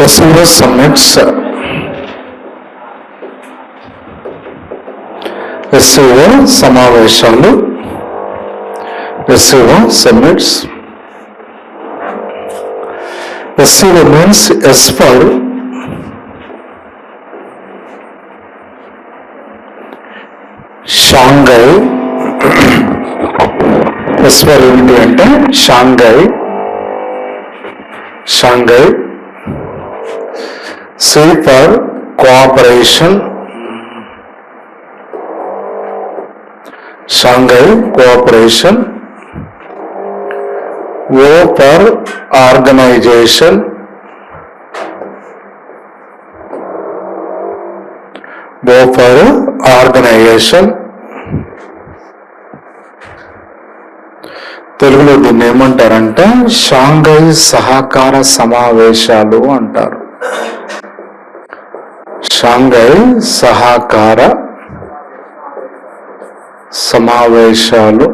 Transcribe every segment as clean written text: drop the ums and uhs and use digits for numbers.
SEO summits, SEO సమావేశాలు, SEO summits. SEO means S for Shanghai. S for ఏంటి అంటే Shanghai. C for cooperation, Shanghai cooperation. O for organization, O for organization. తెలుగులో దీన్ని ఏమంటారంటే Shanghai సహకార సమావేశాలు అంటారు. షాంఘై సహకార సమావేశాలు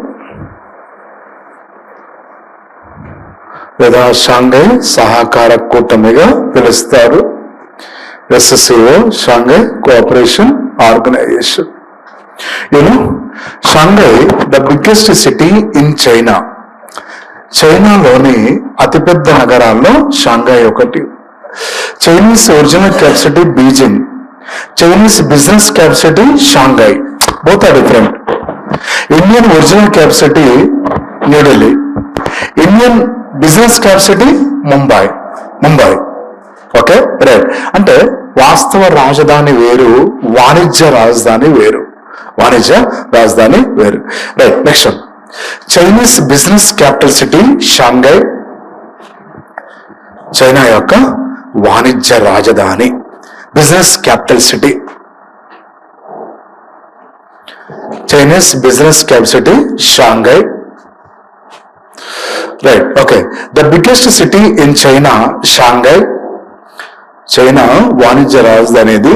లేదా షాంఘై సహకార కూటమిగా పిలుస్తారు. SCO, Shanghai cooperation organisation. Shanghai the biggest city in China. చైనాలోని అతిపెద్ద నగరాల్లో షాంఘై ఒకటి. Chinese original capital Beijing, Chinese business capital Shanghai. Both are different. Indian original capital New Delhi, Indian business capital Mumbai. Okay, right. అంటే వాస్తవ రాజధాని వేరు, వాణిజ్య రాజధాని వేరు. Right. Next one, Chinese business capital city Shanghai, China యొక్క వాణిజ్య రాజధాని, business capital city. Chinese business capital city Shanghai. Right. Okay, the biggest city in China Shanghai. China వాణిజ్య రాజధాని ఇది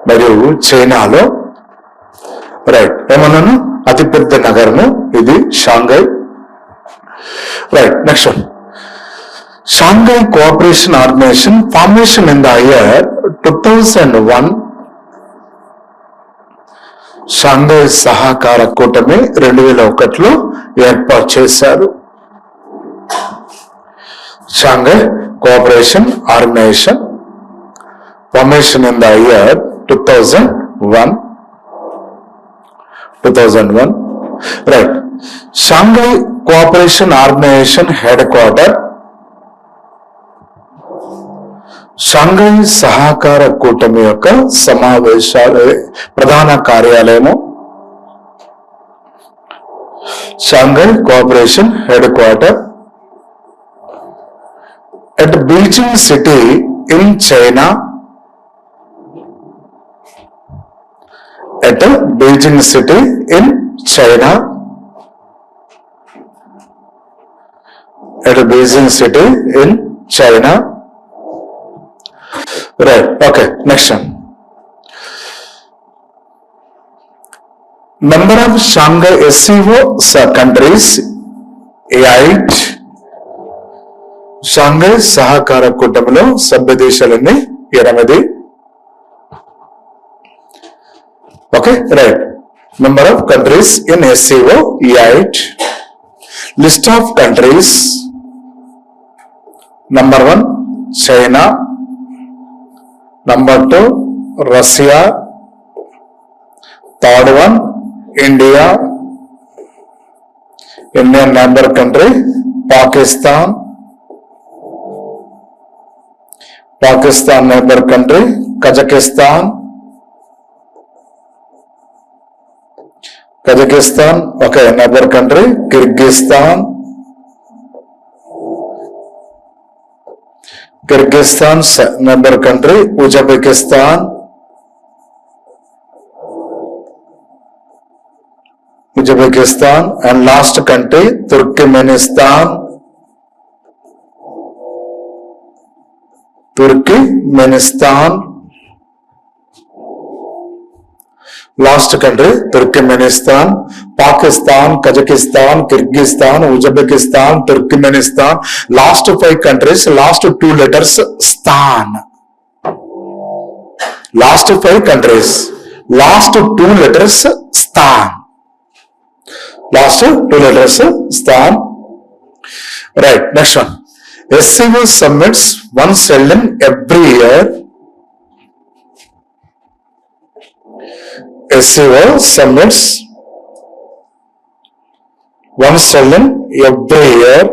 మరియు చైనాలో రైట్ ఏమన్నాను అతిపెద్ద నగరము ఇది Shanghai. Right. Next one, Shanghai cooperation organisation formation in the year 2001. Shanghai సహకార కూటమి 2001లో ఏర్పాటు చేశారు. Shanghai cooperation organisation formation in the year 2001. Right. Shanghai cooperation organisation head quarter, Shanghai సహకార కూటమి యొక్క సమావేశాల ప్రధాన కార్యాలయము Shanghai cooperation head quarter at Beijing city in China. At Beijing city in China. At Beijing city in China. Right. Okay. Next one. Number of Shanghai SCO countries 8. Shanghai సహకార కూటమిలో సభ్య దేశాలన్నీ 8. Okay, right. Number of countries in SCO 8. List of countries. Number 1 China, number 2 Russia, third 1 India, Indian neighbour country Pakistan, neighbor country Kazakhstan. Okay, neighbor country Kyrgyzstan, neighbor country Uzbekistan, and last country Turkmenistan. Last country, Turkmenistan, Pakistan, Kazakhstan, Kyrgyzstan, Uzbekistan, Turkmenistan. Last 5 countries, last 2 letters, Stan. Last 5 countries, last 2 letters, Stan. Last 2 letters, Stan. Right, next one. SCO summits once held in every year. SCO summits once held in every year.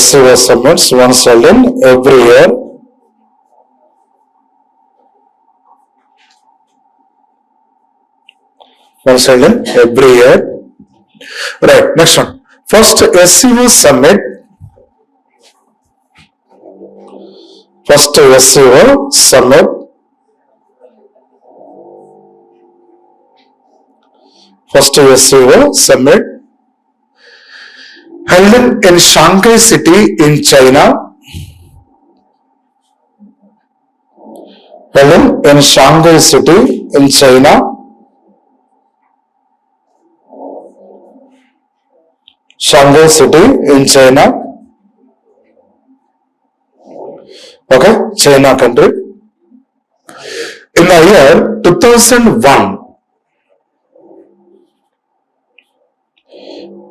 SCO summits once held in every year. Once held in every year. Right, next one. First SCO summit. First SCO summit. First SCO summit held in Shanghai city in China. Held in Shanghai city in China. Shanghai city in China. Okay, China country. In the year 2001.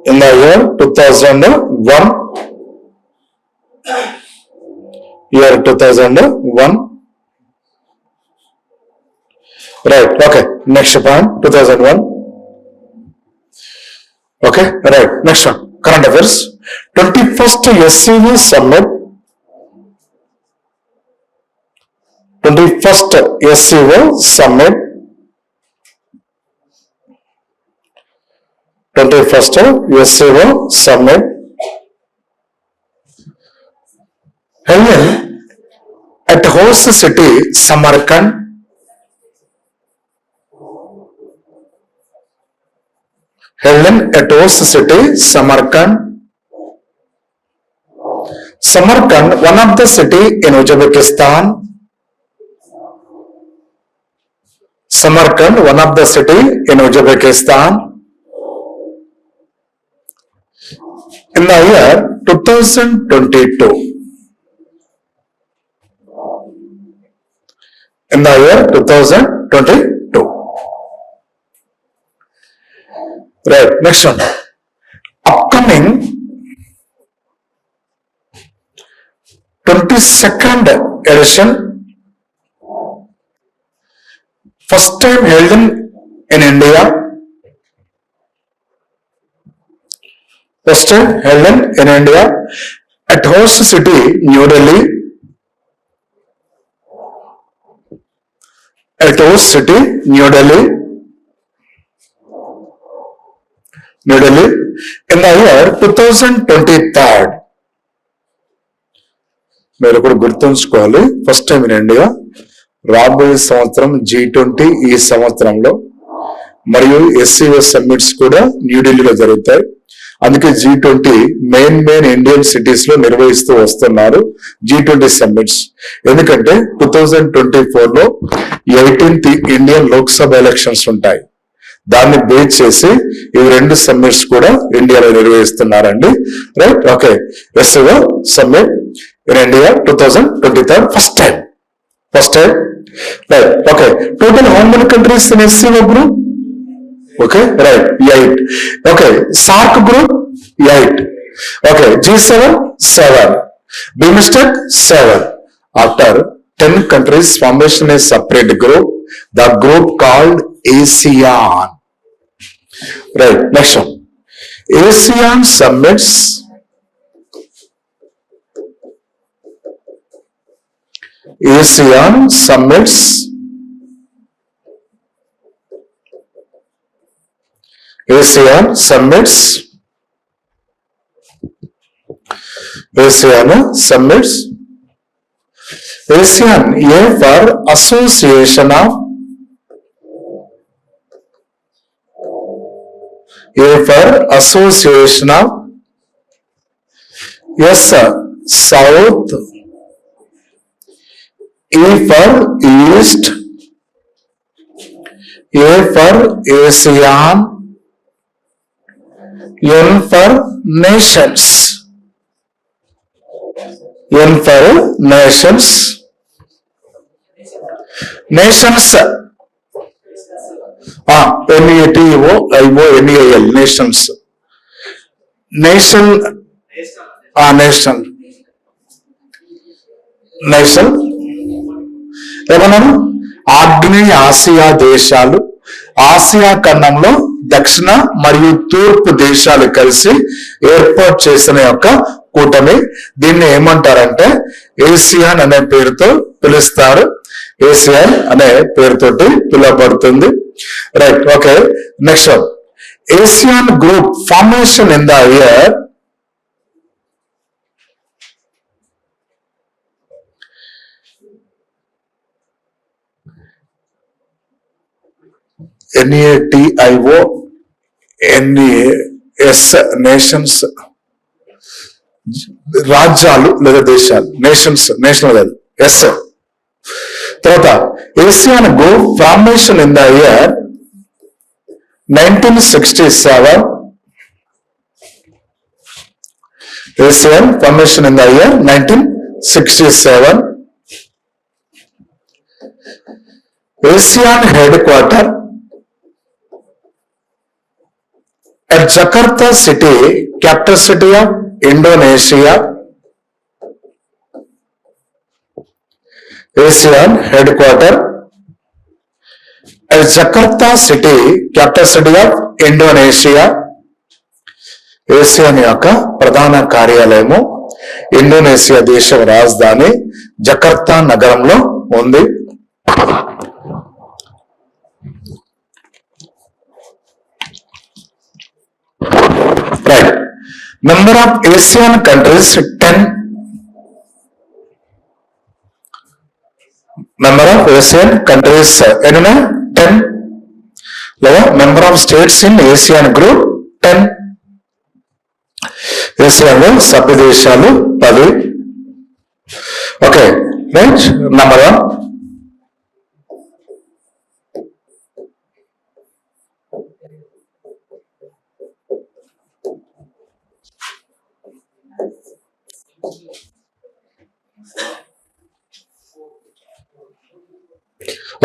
In the year 2001. Year 2001. Right, okay. Next point, 2001. Okay, right. Next one, current affairs. 21st SCO summit. 21st SCO summit. 21st SCO summit held at host city Samarkand. Held at host city Samarkand. Samarkand, one of the city in Uzbekistan. Samarkand, one of the city in Uzbekistan. In the year 2022. In the year 2022. Right, next one. Upcoming 22nd edition. First time held in India. First time held in India at host city New Delhi. At host city New Delhi. New Delhi. In the year 2023. మీరు కూడా గుర్తుంచుకోవాలి, first time in India. రాబోయే సంవత్సరం G20 ఈ సంవత్సరంలో మరియు SCO summits కూడా న్యూఢిల్లీలో జరుగుతాయి. అందుకే G20 మెయిన్ ఇండియన్ సిటీస్ లో నిర్వహిస్తూ వస్తున్నారు G20 సమ్మిట్స్. ఎందుకంటే 2024లో 18th ఇండియన్ లోక్సభ ఎలక్షన్స్ ఉంటాయి. దాన్ని బేస్ చేసి ఇవి 2 సమ్మిట్స్ కూడా ఇండియాలో నిర్వహిస్తున్నారండి. Right, okay. SCO summit in India 2023 first time. Right, okay. Total how many countries in SCO group? Okay, right, 8. Okay, SAARC group 8. Okay, G7 7. BIMSTEC 7. After 10 countries formation is separate group, the group called ASEAN. Right, next one. ASEAN summits. ASEAN summits. ASEAN summits. ASEAN summits. ASEAN, A for Association of. A for Association of. S South, E for East, A for ASEAN, N for Nations. N for Nations. Nations. NATOIONEAL. Nations. Nation. Nation. Nation. ఏమన్నాను? ఆగ్నేయ Asia దేశాలు, Asia ఖండంలో దక్షిణ మరియు తూర్పు దేశాలు కలిసి ఏర్పాటు చేసిన యొక్క కూటమి. దీన్ని ఏమంటారంటే ఏసియాన్ అనే పేరుతో పిలుస్తారు. ఏసియాన్ అనే పేరుతోటి పిలువబడుతుంది. Right, okay. Next one, ASEAN group formation in the year NATIONES, nations, రాజ్యాలు లేదా దేశాలు. నేషన్స్, నేషనల్ కాదు, ఎస్. తర్వాత ASEAN group formation in the year 1967. ASEAN formation in the year 1967. ASEAN headquarters at Jakarta city, capital city of Indonesia. ASEAN headquarters at Jakarta city, capital city of Indonesia. ASEAN యొక్క ప్రధాన కార్యాలయము Indonesia దేశ రాజధాని Jakarta నగరంలో ఉంది. Right. Number of ASEAN countries 10. Number of ASEAN countries 10. Number of states in ASEAN group 10. ASEAN లో సభ్య దేశాలు 10. Okay, right. Number 1.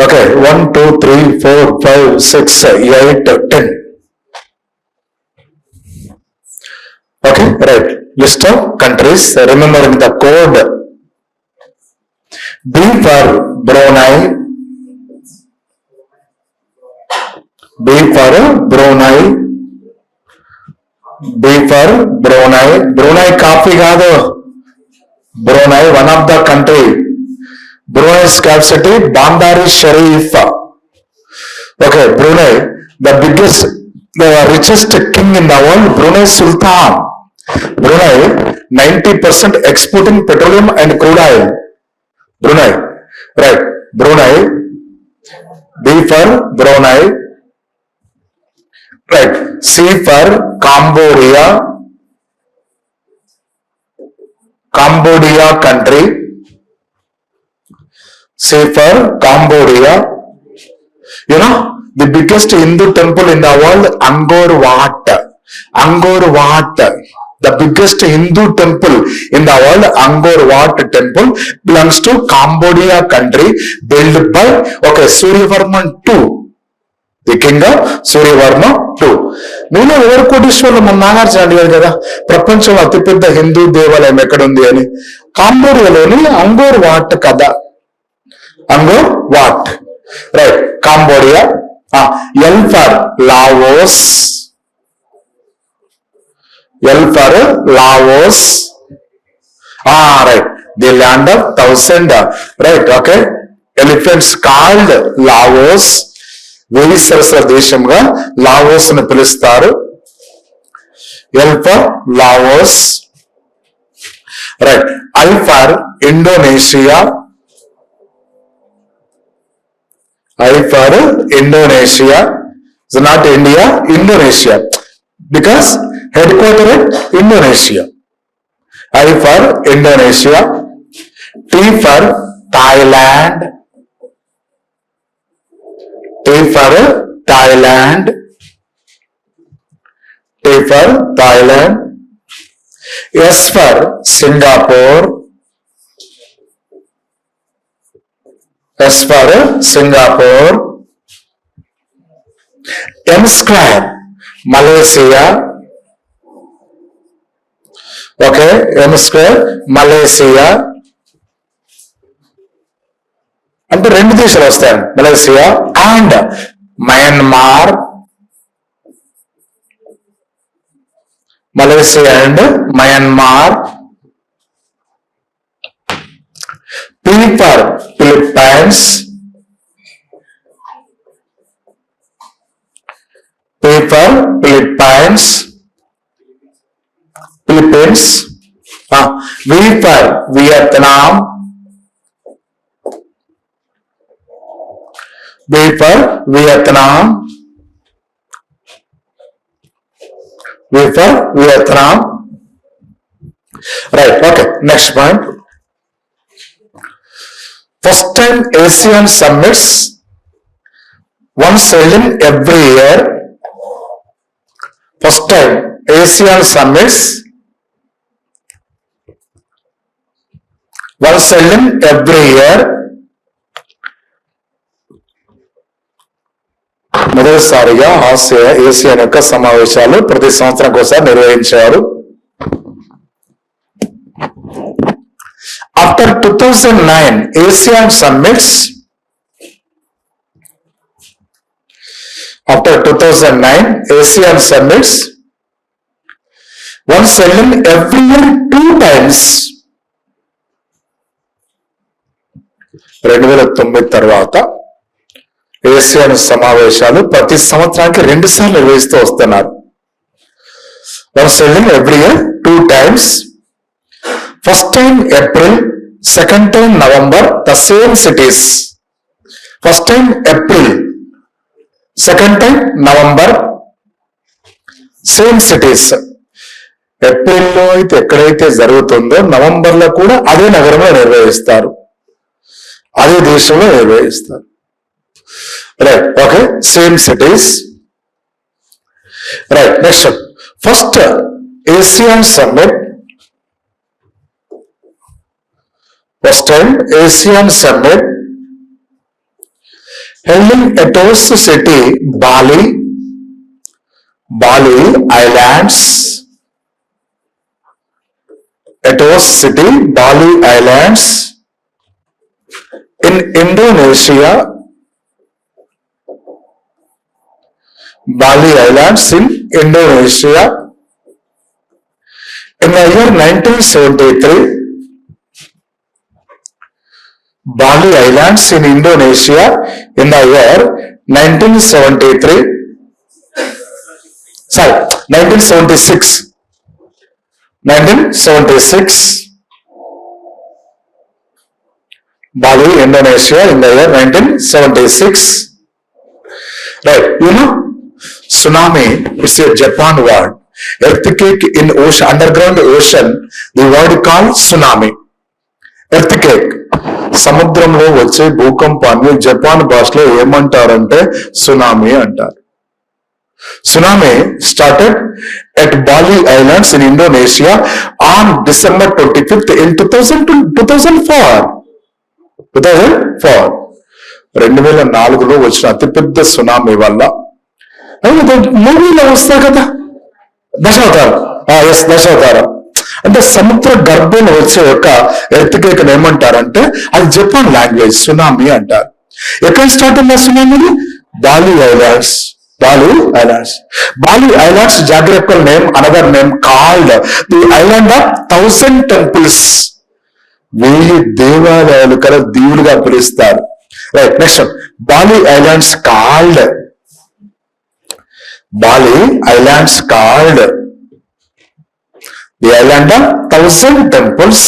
Okay, 1, 2, 3, 4, 5, 6, 8, 10. Okay, right. List of countries. Remembering the code. B for Brunei. B for Brunei. B for Brunei. Brunei coffee kaado. Brunei, one of the country. Brunei's capital city Bandar Sharif. Okay, Brunei, the biggest, the richest king in the world, Brunei Sultan. Brunei, 90% exporting petroleum and crude oil. Brunei, right? Brunei. B for Brunei. Right. C for Cambodia. Cambodia country. C for Cambodia. You know, the biggest Hindu temple in the world, Angkor Wat. Angkor Wat. The biggest Hindu temple in the world, Angkor Wat temple, belongs to Cambodia country, built by, okay, Suryavarman II. The king of Suryavarma II. నేను ఎవరు కోటీశ్వర్లు మన నాగార్జున అడిగారు కదా, ప్రపంచంలో అతిపెద్ద హిందూ దేవాలయం ఎక్కడుంది అని. కాంబోడియాలోని అంగోర్ వాట్ కదా. Angkor Wat. Right. Cambodia. L for Laos. L for Laos. Right. The land of 1,000. Right. Okay. Elephants called Laos. వేయి సరస్సుల దేశంగా లావోస్ ను పిలుస్తారు. L for Laos. Right. I for Indonesia. I for Indonesia. It's not India, Indonesia. Because headquartered at Indonesia. I for Indonesia, T for Thailand, T for Thailand, T for Thailand, S for Singapore, S for Singapore, M square Malaysia, okay, M square Malaysia, అంటే రెండు దేశాలు వస్తాయి, Malaysia and Myanmar, Malaysia and Myanmar, P for Philippines, P for Philippines, Philippines, V for Vietnam, V for Vietnam, V for Vietnam, right? Okay, next point. First time ASEAN summits, once held in every year. First time ASEAN summits, once held in every year. మొదటిసారిగా ASEAN యొక్క సమావేశాలు ప్రతి సంవత్సరం ఒకసారి నిర్వహించారు. After 2009 ASEAN summits, after 2009 ASEAN summits, once held in every year 2 times. 2009 తర్వాత ASEAN సమావేశాలు ప్రతి సంవత్సరానికి 2 సార్లు నిర్వహిస్తూ వస్తున్నారు. Once held in every year 2 times. First time April, second time November, the same cities. First time April, second time November, same cities. ఏప్రిల్లో అయితే ఎక్కడైతే జరుగుతుందో నవంబర్లో కూడా అదే నగరంలో నిర్వహిస్తారు, అదే దేశంలో నిర్వహిస్తారు. Right, okay, same cities. Right, next first ASEAN summit. First time ASEAN summit held in Etos city, Bali, Bali Islands, Etos city, Bali Islands, in Indonesia, Bali Islands in Indonesia, in the year 1973. Bali Islands in Indonesia in the year 1973. Sorry, 1976. 1976. Bali, Indonesia in the year 1976. Right, you know, tsunami is a Japan word. Earthquake in ocean, underground ocean, the word called tsunami. Earthquake, సముద్రంలో వచ్చే భూకంపాన్ని Japan భాషలో ఏమంటారంటే tsunami అంటారు. Tsunami started at Bali islands in Indonesia on December 25th in 2004. 2004లో వచ్చిన అతిపెద్ద tsunami వల్ల మూవీలో వస్తా కదా దశావతారం, దశావతారం అంటే సముద్ర గర్భంలో వచ్చే ఒక ఎర్త్క్వేక్ ఏమంటారంటే అది జపాన్ లాంగ్వేజ్ సునామీ అంటారు. ఎక్కడ స్టార్ట్ అయింది tsunami? Bali islands. Bali Islands. Bali Islands geographical name, another name called the island of 1000 temples. వెయ్యి దేవాలయాలు కల దీవులుగా పిలుస్తారు. Right, next Bali islands called, Bali islands called the island of 1000 temples.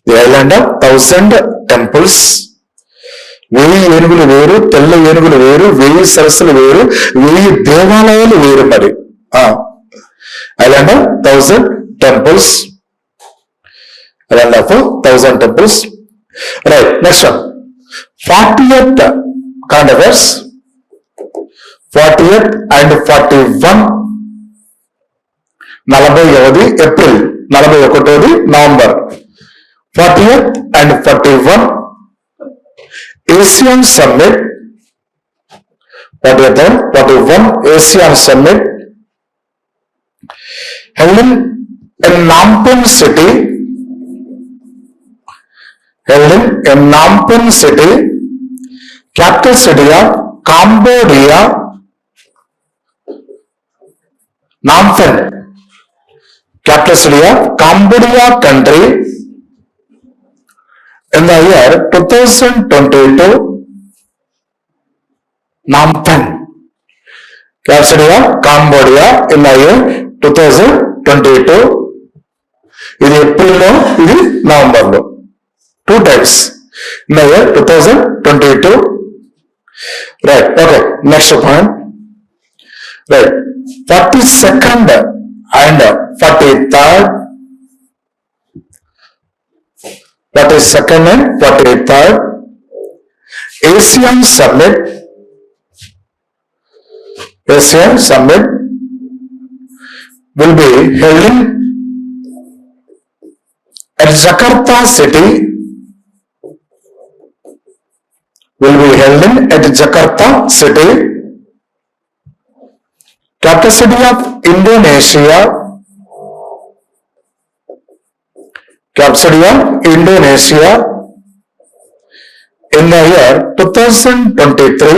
The island of 1000 temples. వెయ్యి ఏనుగులు వేరు, తెల్ల ఏనుగులు వేరు, వెయ్యి సరస్సులు వేరు, వెయ్యి దేవాలయాలు వేరు. మరి Island of 1,000 temples. Island of 1,000 temples. Right, next one. 40th current affairs. 40th and 41. 40th April, 41th November. 40th and 41 ASEAN Summit. 40th and 41 ASEAN Summit held in Nampon City. Capital city of Cambodia, Phnom Penh. Capital city of Cambodia country in the year 2022. Phnom Penh. Capital city of Cambodia in the year 2022. ఇది ఏప్రిల్లో, ఇది నవంబర్లో. 2 times in the year 2022. Right, okay, next point. Right, 42nd and 43rd. 42nd and 43rd ASEAN Summit. ASEAN Summit will be held at Jakarta city. Jakarta city. Capital city of Indonesia. Capital city of Indonesia in the year 2023.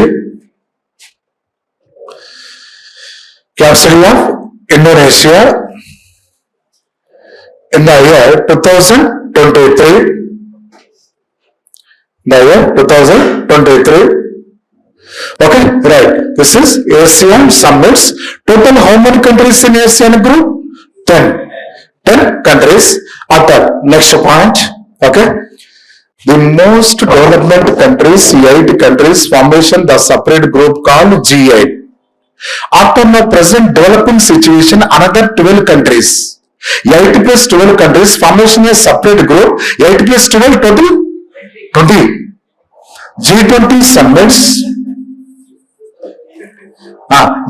Capital city of Indonesia in the year 2023. The year 2023. Okay, right. This is ASEAN Summits. Total how many countries in ASEAN group? 10. 10 countries. After next point. Okay. The most development countries, 8 countries, formation the separate group called G8. After the present developing situation, another 12 countries. 8 plus 12 countries, formation a separate group. 8 plus 12 total 20. G20 summits.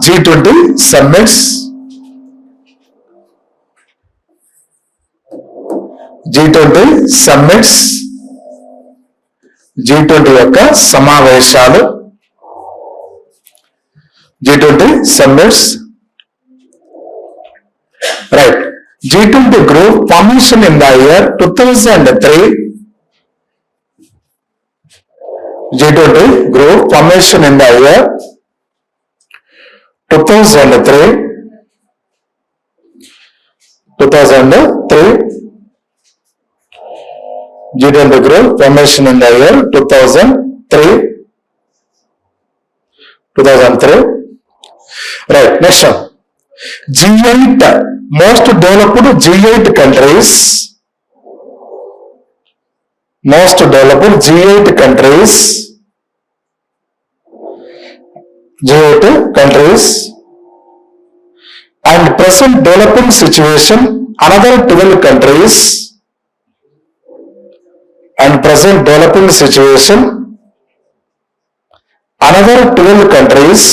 G20 summits. G20 summits. G20 యొక్క సమావేశాలు. G20 summits. Right. G20 group formation in the year 2003. G20 group formation in the year 2003. G20 group formation in the year 2003. Right, next one. G8 most developed G8 countries. Most developed G8 countries. G8 countries and present developing situation, another 12 countries. And present developing situation, another 12 countries.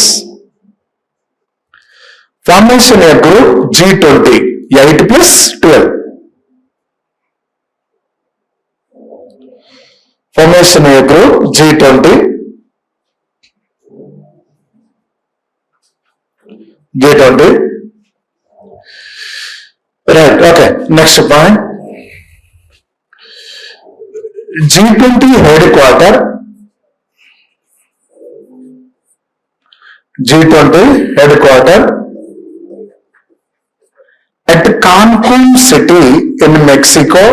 Formation a group G20, 8 plus 12. Formation a group G20. G20. Right, okay, next point. G20 headquarter. G20 headquarter at Cancun city in Mexico.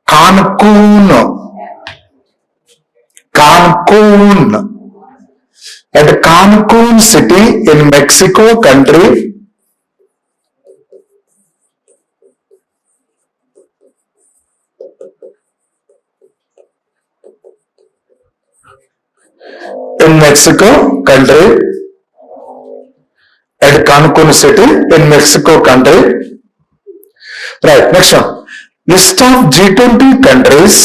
Cancun at Cancun city in Mexico country. In Mexico country at Cancun city in Mexico country. Right, next one. List of G20 countries.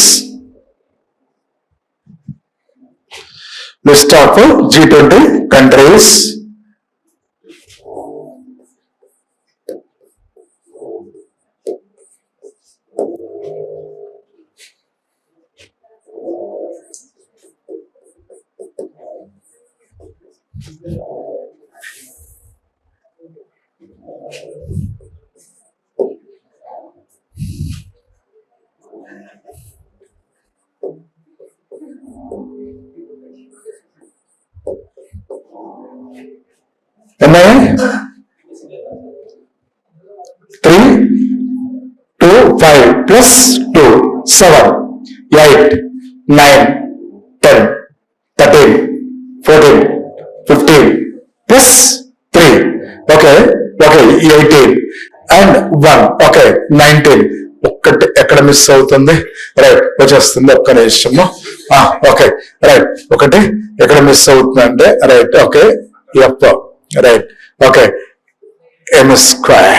List of G20 countries. Am I? 3, 2, 5 plus 2, 7, 8, 9, 10, 13, 14, 15 plus 3. Okay, 18 and 1. Okay, 19. ఒక్కటి ఎక్కడ miss అవుతుంది? Right, వచ్చేస్తుంది. ఒక్క నిమిషము. Okay, right, ఒకటి ఎక్కడ miss అవుతుంది అంటే right. Okay, F. Right, okay, M square.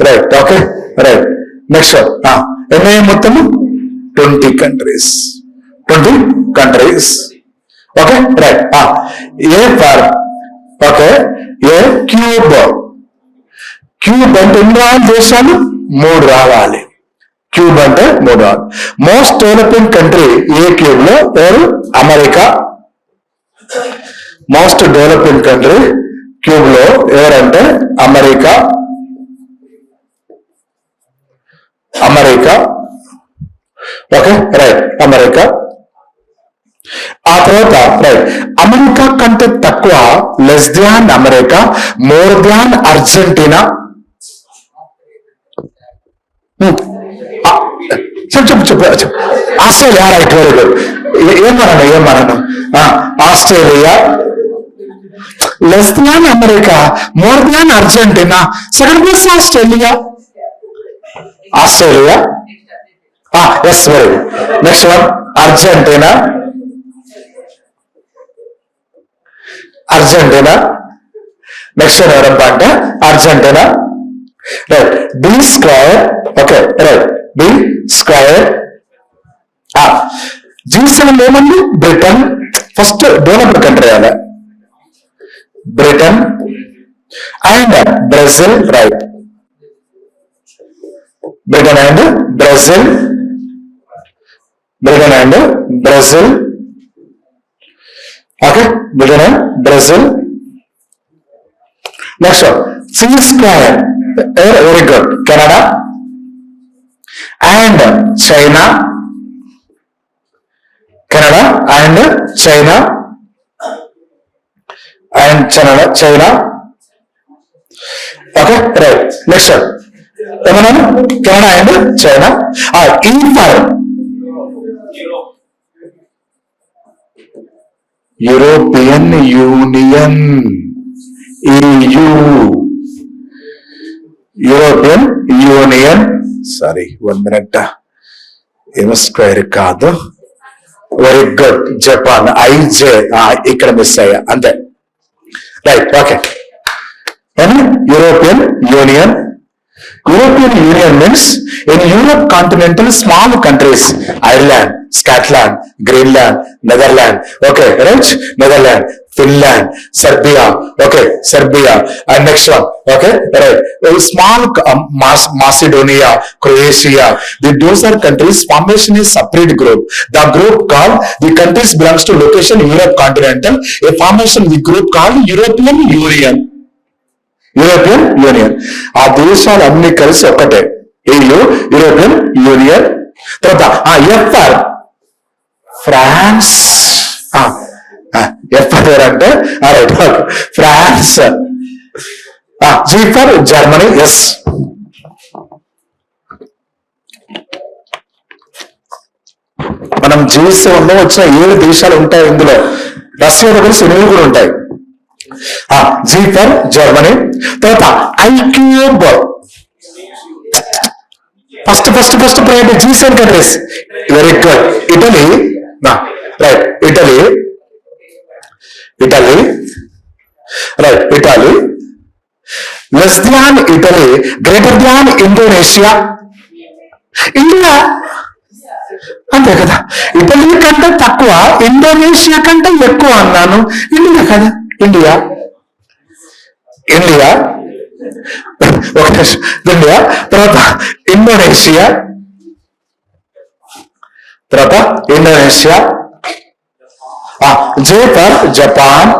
Right, okay, right. Next ఎన్ని మొత్తము? 20 countries. 20 countries. Okay, right. A for okay, A cube. Cube అంటే ఎన్ని దేశాలు? 3 రావాలి. క్యూబ్ అంటే 3 రావాలి. Most developing country A cube లో? ఎవరు? America. Most developing country cube లో ఎవరంటే America. America. Okay, right, America. ఆ తర్వాత రైట్, అమెరికా కంటే తక్కువ, less than America, more than Argentina. చెప్పు. ఆస్ట్రేలియా. Right, very good. ఏమన్నాను? Australia. Less than America, more than Argentina, second place Australia. Australia. Yes, very good. Next one Argentina. Argentina. Next one ఎవరబ్బా అంటే Argentina. Right, B square. Okay, right, B square. G7 ఏమండి? Britain. First developed country అలా. Britain and Brazil. Right, Britain and Brazil. Britain and Brazil. Okay, Britain and Brazil. Next C square. Very good. Canada and China. Canada and China. China. Okay, right. Next ఏమన్నాను? Canada and China. E for European Union. EU. European Union. Sorry, 1 minute. ఏమో square కాదు. Very good. Japan. I J. ఇక్కడ miss అయ్యా, అంతే. Right, okay. European Union. European Union means in Europe continental small countries, Ireland, Scotland, Greenland, Netherlands. Okay, right? Netherlands, Finland, Serbia. Okay, Serbia. And next one. Okay, right. Small Macedonia, Croatia. Those are countries. Formation is separate group. The group called the countries belongs to location Europe continental. A formation the group called European Union. European union. ఆ దేశాలు అన్ని కలిసి ఒక్కటే. EU, European union. తర్వాత F R France. F R అంటే right, France. G for Germany. Yes. మనం G7లో వచ్చిన 7 దేశాలు ఉంటాయి. ఇందులో రష్యాలో కలిసి 8 కూడా ఉంటాయి. G for Germany. తర్వాత I cube. First priority G7 countries. Very good. Italy. Right, Italy. Right, Italy. Less than Italy, greater than Indonesia, India. అంతే కదా, ఇటలీ కంటే తక్కువ, ఇండోనేషియా కంటే ఎక్కువ అన్నాను, ఇండియా కదా, ఇండియా. India India. తర్వాత ఇండోనేషియా, తర్వాత Indonesia. J for Japan,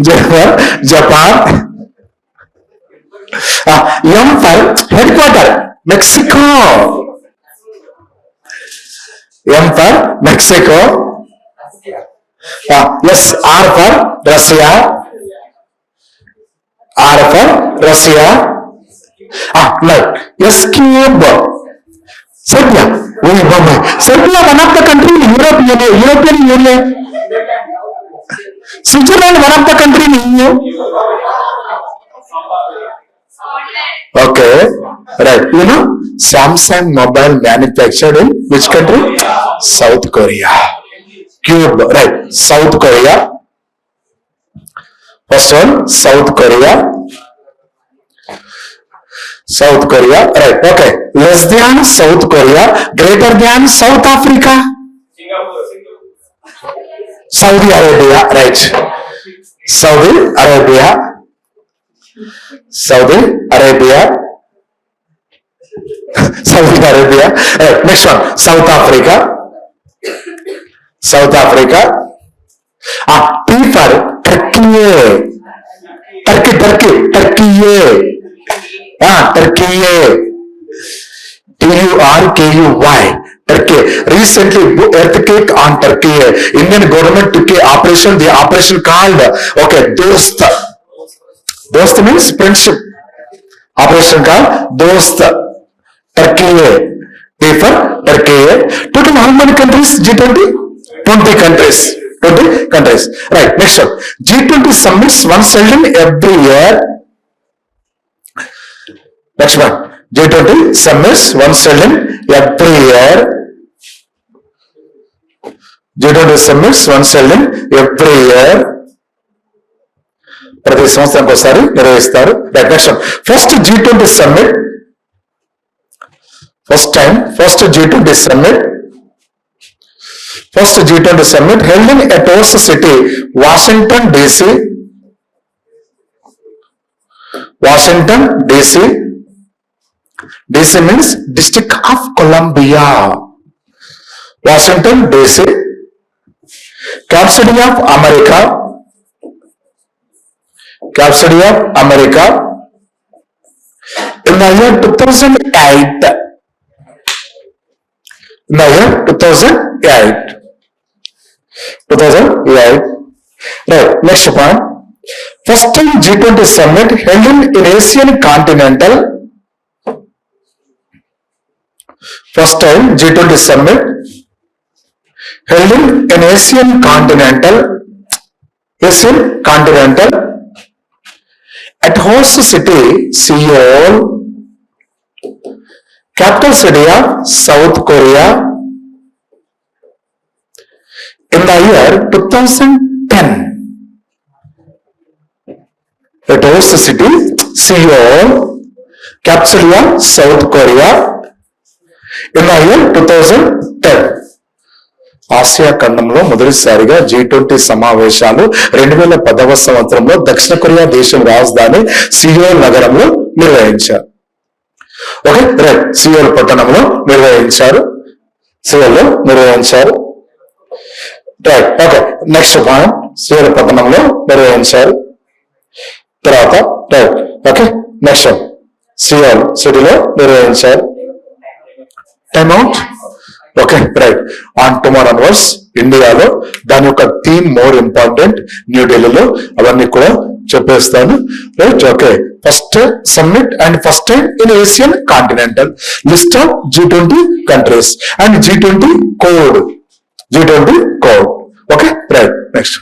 J for Japan. M for head quarter, Mexico. M for Mexico. Yes, R for Russia, R for Russia. S cube, Serbia. Serbia, one of the country in European Union. Switzerland, one of the country in EU. Okay, right. You know, Samsung mobile manufactured in which country? South Korea. Cube, right? South Korea. First one, South Korea. South Korea, right? Okay. Less than South Korea, greater than South Africa. Saudi Arabia, right? Saudi Arabia. Saudi Arabia. Saudi Arabia. Right. Next one, South Africa. South Africa. T for Turkey. Turkey. Turkey. TURKEY. Turkey. Recently, earthquake on Turkey. Indian government took a operation. The operation called, okay, Dost. Dost means friendship. Operation called Dost. Turkey. T for Turkey. Total how many countries? G20? 20 countries. 20 countries. Right. Next one. G20 summits once held in every year. Next one. G20 summits once held in every year. G20 summits once held in every year. ప్రతి సంవత్సరానికి ఒకసారి నిర్వహిస్తారు. Next one. First G20 summit, first G20 summit, first G20 summit held in at host city Washington DC. Washington DC. DC means District of Columbia. Washington DC. Capsule of America. Capsule of America. In the year 2008. In the year 2008. 2008. Right. Next point. First time G20 summit held in Asian continental. First time G20 summit held in Asian continental at host city Seoul, capital city of South Korea, in the year 2010. At host city Seoul, capital city of South Korea, in the year 2010. Asia ఖండంలో మొదటిసారిగా G20 సమావేశాలు 2010వ సంవత్సరంలో దక్షిణ Korea దేశం రాజధాని Seoul నగరంలో నిర్వహించారు. Okay, right. Seoul పట్టణంలో నిర్వహించారు. Right. Okay, next point. Seoul పట్టణంలో నిర్వహించారు. తర్వాత రైట్. ఓకే, నెక్స్ట్ సియోల్ సిటీలో నిర్వహించారు. Time out. Okay, right. On tomorrow answers ఇండియాలో దాని యొక్క థీమ్ మోర్ ఇంపార్టెంట్, న్యూఢిల్లీలో అవన్నీ కూడా చెప్పేస్తాను. Right. Okay, first summit and first time in Asian continental, list of G20 countries and G20 code. Okay, right. Next